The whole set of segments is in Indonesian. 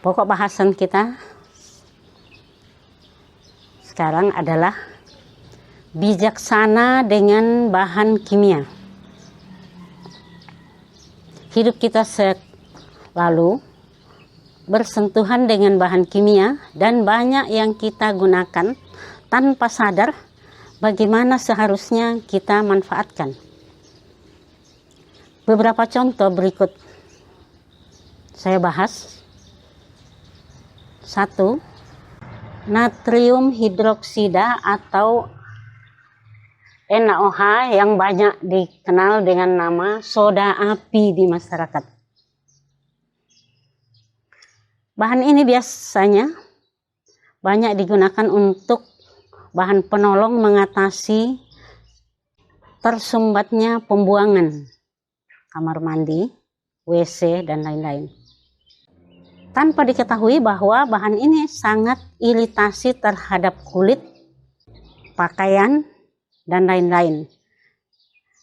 Pokok bahasan kita sekarang adalah bijaksana dengan bahan kimia. Hidup kita selalu bersentuhan dengan bahan kimia dan banyak yang kita gunakan tanpa sadar bagaimana seharusnya kita manfaatkan. Beberapa contoh berikut saya bahas. 1. Natrium hidroksida atau NaOH yang banyak dikenal dengan nama soda api di masyarakat. Bahan ini biasanya banyak digunakan untuk bahan penolong mengatasi tersumbatnya pembuangan kamar mandi, WC, dan lain-lain. Tanpa diketahui bahwa bahan ini sangat iritasi terhadap kulit, pakaian, dan lain-lain,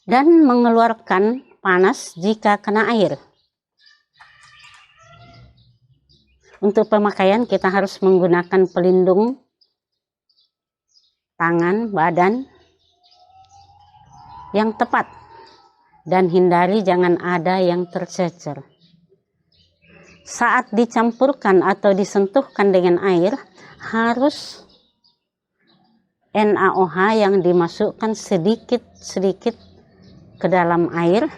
dan mengeluarkan panas jika kena air. Untuk pemakaian kita harus menggunakan pelindung tangan, badan yang tepat, dan hindari jangan ada yang tercecer. Saat dicampurkan atau disentuhkan dengan air, harus NaOH yang dimasukkan sedikit-sedikit ke dalam air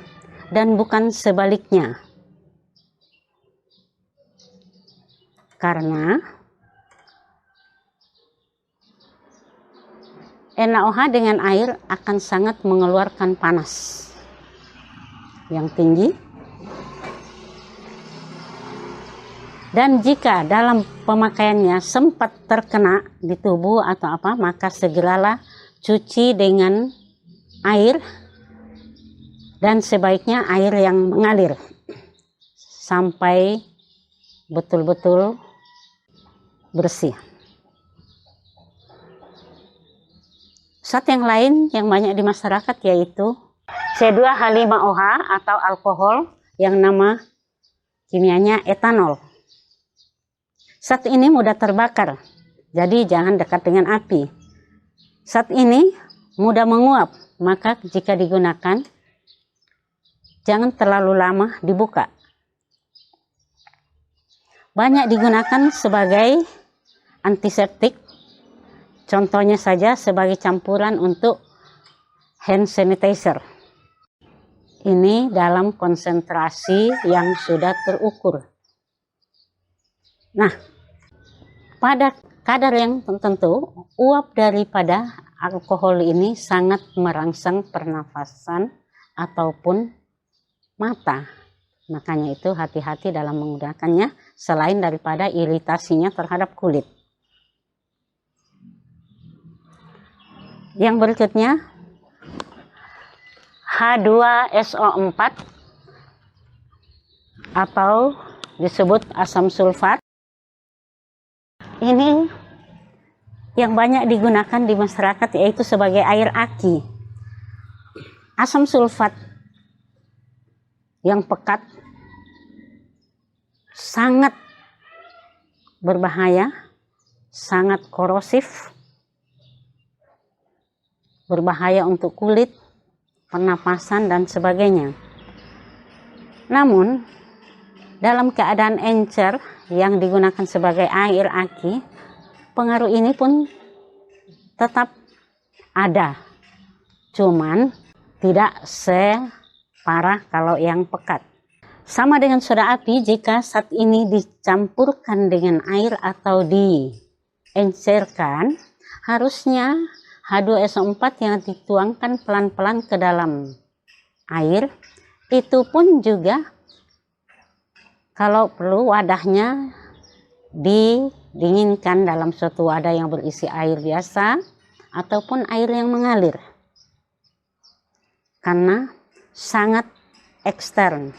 dan bukan sebaliknya. Karena NaOH dengan air akan sangat mengeluarkan panas yang tinggi. Dan jika dalam pemakaiannya sempat terkena di tubuh atau apa, maka segeralah cuci dengan air, dan sebaiknya air yang mengalir sampai betul-betul bersih. Zat yang lain yang banyak di masyarakat yaitu C2H5OH atau alkohol yang nama kimianya etanol. Zat ini mudah terbakar, jadi jangan dekat dengan api. Zat ini mudah menguap, maka jika digunakan, jangan terlalu lama dibuka. Banyak digunakan sebagai antiseptik, contohnya saja sebagai campuran untuk hand sanitizer. Ini dalam konsentrasi yang sudah terukur. Nah, pada kadar yang tertentu, uap daripada alkohol ini sangat merangsang pernafasan ataupun mata. Makanya itu hati-hati dalam menggunakannya, selain daripada iritasinya terhadap kulit. Yang berikutnya, H2SO4 atau disebut asam sulfat. Ini yang banyak digunakan di masyarakat yaitu sebagai air aki. Asam sulfat yang pekat sangat berbahaya, sangat korosif, berbahaya untuk kulit, pernapasan, dan sebagainya. Namun, dalam keadaan encer yang digunakan sebagai air aki, pengaruh ini pun tetap ada. Cuman tidak separah kalau yang pekat. Sama dengan soda api, jika zat ini dicampurkan dengan air atau diencerkan, harusnya H2SO4 yang dituangkan pelan-pelan ke dalam air, itu pun juga kalau perlu wadahnya didinginkan dalam suatu wadah yang berisi air biasa ataupun air yang mengalir. Karena sangat ekstern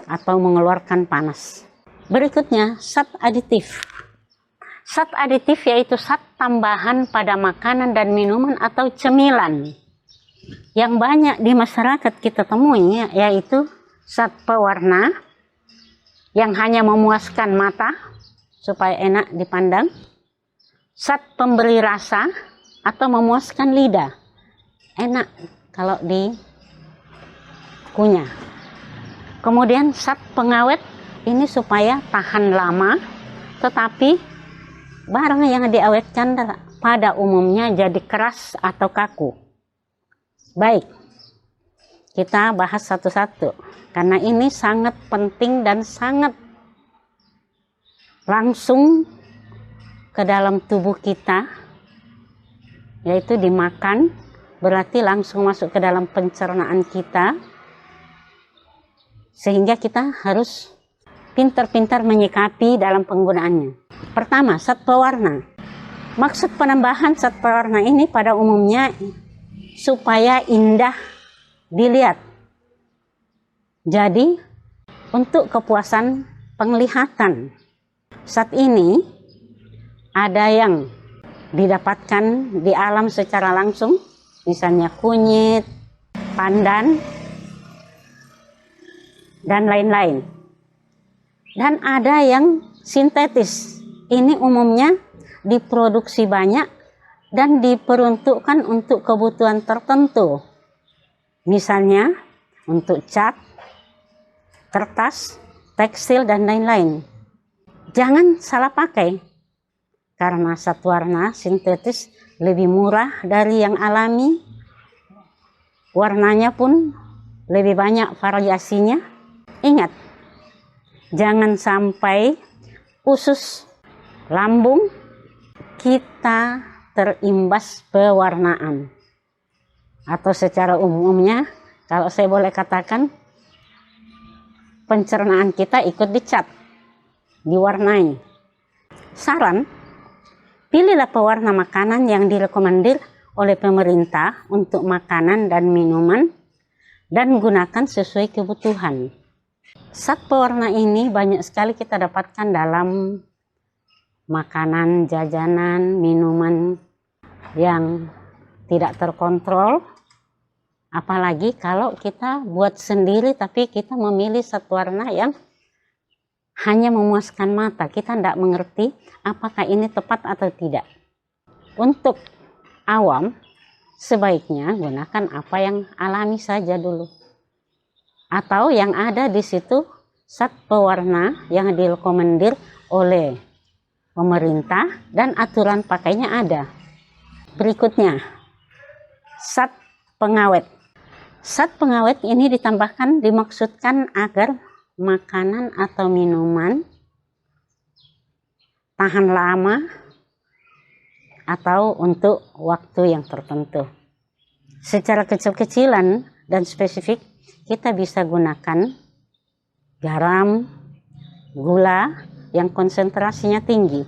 atau mengeluarkan panas. Berikutnya, zat aditif. Zat aditif yaitu zat tambahan pada makanan dan minuman atau cemilan. Yang banyak di masyarakat kita temui yaitu zat pewarna yang hanya memuaskan mata, supaya enak dipandang. Zat pemberi rasa atau memuaskan lidah, enak kalau dikunyah. Kemudian zat pengawet ini supaya tahan lama, tetapi barang yang diawetkan pada umumnya jadi keras atau kaku. Baik, kita bahas satu-satu karena ini sangat penting dan sangat langsung ke dalam tubuh kita, yaitu dimakan, berarti langsung masuk ke dalam pencernaan kita, sehingga kita harus pintar-pintar menyikapi dalam penggunaannya. Pertama, zat pewarna. Maksud penambahan zat pewarna ini pada umumnya supaya indah dilihat. Jadi, untuk kepuasan penglihatan. Zat ini ada yang didapatkan di alam secara langsung, misalnya kunyit, pandan, dan lain-lain. Dan ada yang sintetis. Ini umumnya diproduksi banyak dan diperuntukkan untuk kebutuhan tertentu. Misalnya untuk cat, kertas, tekstil, dan lain-lain. Jangan salah pakai. Karena zat warna sintetis lebih murah dari yang alami, warnanya pun lebih banyak variasinya. Ingat, jangan sampai usus lambung kita terimbas pewarnaan. Atau secara umumnya, kalau saya boleh katakan, pencernaan kita ikut dicat, diwarnai. Saran, pilihlah pewarna makanan yang direkomendir oleh pemerintah untuk makanan dan minuman dan gunakan sesuai kebutuhan. Zat pewarna ini banyak sekali kita dapatkan dalam makanan, jajanan, minuman yang tidak terkontrol. Apalagi kalau kita buat sendiri tapi kita memilih zat warna yang hanya memuaskan mata, kita tidak mengerti apakah ini tepat atau tidak. Untuk awam, sebaiknya gunakan apa yang alami saja dulu. Atau yang ada di situ zat pewarna yang direkomendir oleh pemerintah dan aturan pakainya ada. Berikutnya, zat pengawet. Zat pengawet ini ditambahkan dimaksudkan agar makanan atau minuman tahan lama atau untuk waktu yang tertentu. Secara kecil-kecilan dan spesifik kita bisa gunakan garam, gula yang konsentrasinya tinggi.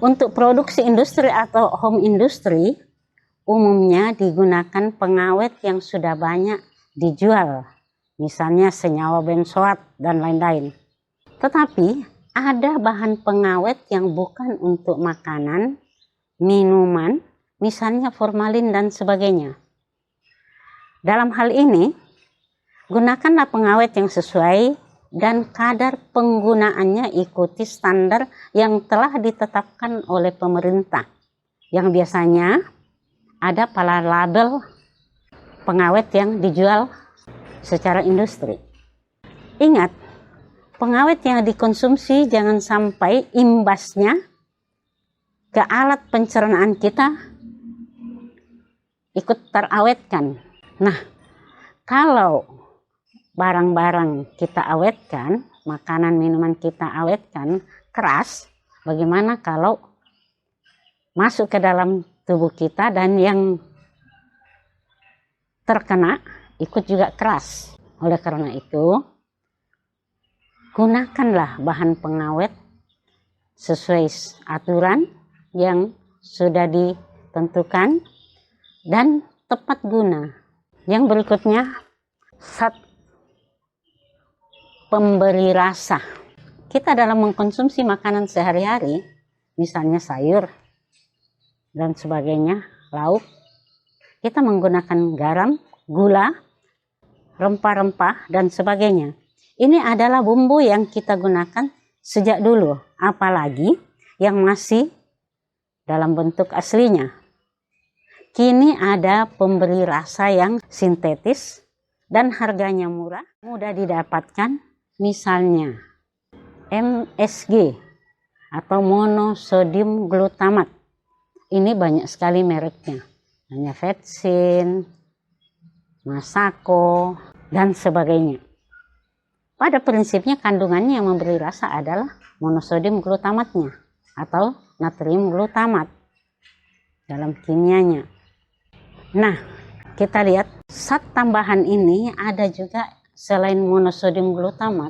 Untuk produksi industri atau home industry umumnya digunakan pengawet yang sudah banyak dijual. Misalnya senyawa benzoat dan lain-lain. Tetapi ada bahan pengawet yang bukan untuk makanan, minuman, misalnya formalin dan sebagainya. Dalam hal ini, gunakanlah pengawet yang sesuai dan kadar penggunaannya ikuti standar yang telah ditetapkan oleh pemerintah. Yang biasanya ada pada label pengawet yang dijual secara industri. Ingat, pengawet yang dikonsumsi jangan sampai imbasnya ke alat pencernaan kita ikut terawetkan. Nah, kalau barang-barang kita awetkan, makanan minuman kita awetkan keras, bagaimana kalau masuk ke dalam tubuh kita dan yang terkena ikut juga keras. Oleh karena itu, gunakanlah bahan pengawet sesuai aturan yang sudah ditentukan dan tepat guna. Yang berikutnya, zat pemberi rasa. Kita dalam mengkonsumsi makanan sehari-hari, misalnya sayur dan sebagainya, lauk, kita menggunakan garam, gula, rempah-rempah, dan sebagainya. Ini adalah bumbu yang kita gunakan sejak dulu, apalagi yang masih dalam bentuk aslinya. Kini ada pemberi rasa yang sintetis dan harganya murah, mudah didapatkan, misalnya MSG atau monosodium glutamat. Ini banyak sekali mereknya, hanya Vetsin, Masako, dan sebagainya. Pada prinsipnya kandungannya yang memberi rasa adalah monosodium glutamatnya atau natrium glutamat dalam kimianya. Nah, kita lihat zat tambahan ini ada juga selain monosodium glutamat,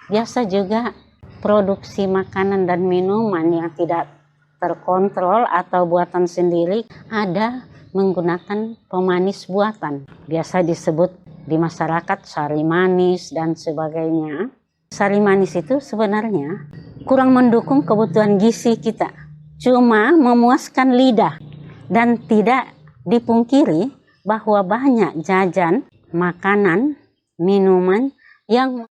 biasa juga produksi makanan dan minuman yang tidak terkontrol atau buatan sendiri ada menggunakan pemanis buatan. Biasa disebut di masyarakat sari manis dan sebagainya. Sari manis itu sebenarnya kurang mendukung kebutuhan gizi kita, cuma memuaskan lidah. Dan tidak dipungkiri bahwa banyak jajan, makanan, minuman yang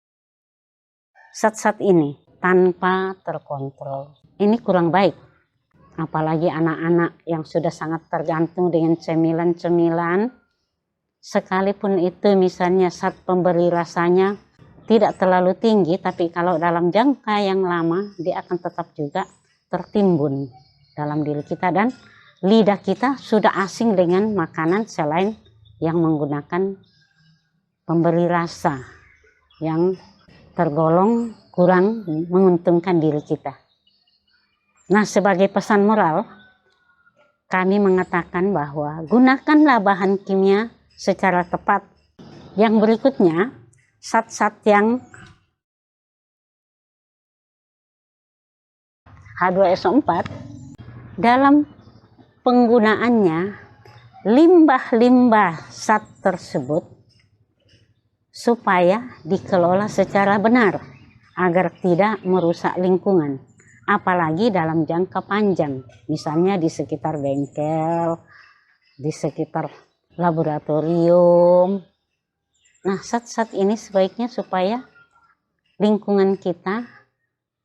zat-zat ini tanpa terkontrol. Ini kurang baik, apalagi anak-anak yang sudah sangat tergantung dengan cemilan-cemilan. Sekalipun itu misalnya zat pemberi rasanya tidak terlalu tinggi, tapi kalau dalam jangka yang lama dia akan tetap juga tertimbun dalam diri kita, dan lidah kita sudah asing dengan makanan selain yang menggunakan pemberi rasa yang tergolong kurang menguntungkan diri kita. Nah, sebagai pesan moral, kami mengatakan bahwa gunakanlah bahan kimia secara tepat. Yang berikutnya, zat-zat yang H2SO4 dalam penggunaannya, limbah-limbah zat tersebut supaya dikelola secara benar agar tidak merusak lingkungan, apalagi dalam jangka panjang, misalnya di sekitar bengkel, di sekitar laboratorium. Nah, zat-zat ini sebaiknya supaya lingkungan kita,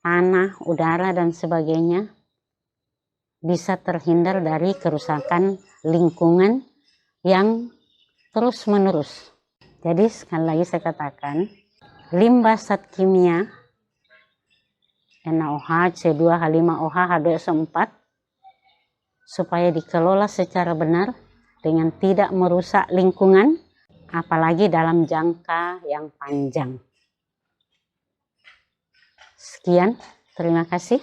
tanah, udara, dan sebagainya bisa terhindar dari kerusakan lingkungan yang terus-menerus. Jadi sekali lagi saya katakan, limbah zat kimia NaOH, C2H5OH, H2SO4 supaya dikelola secara benar dengan tidak merusak lingkungan, apalagi dalam jangka yang panjang. Sekian, terima kasih.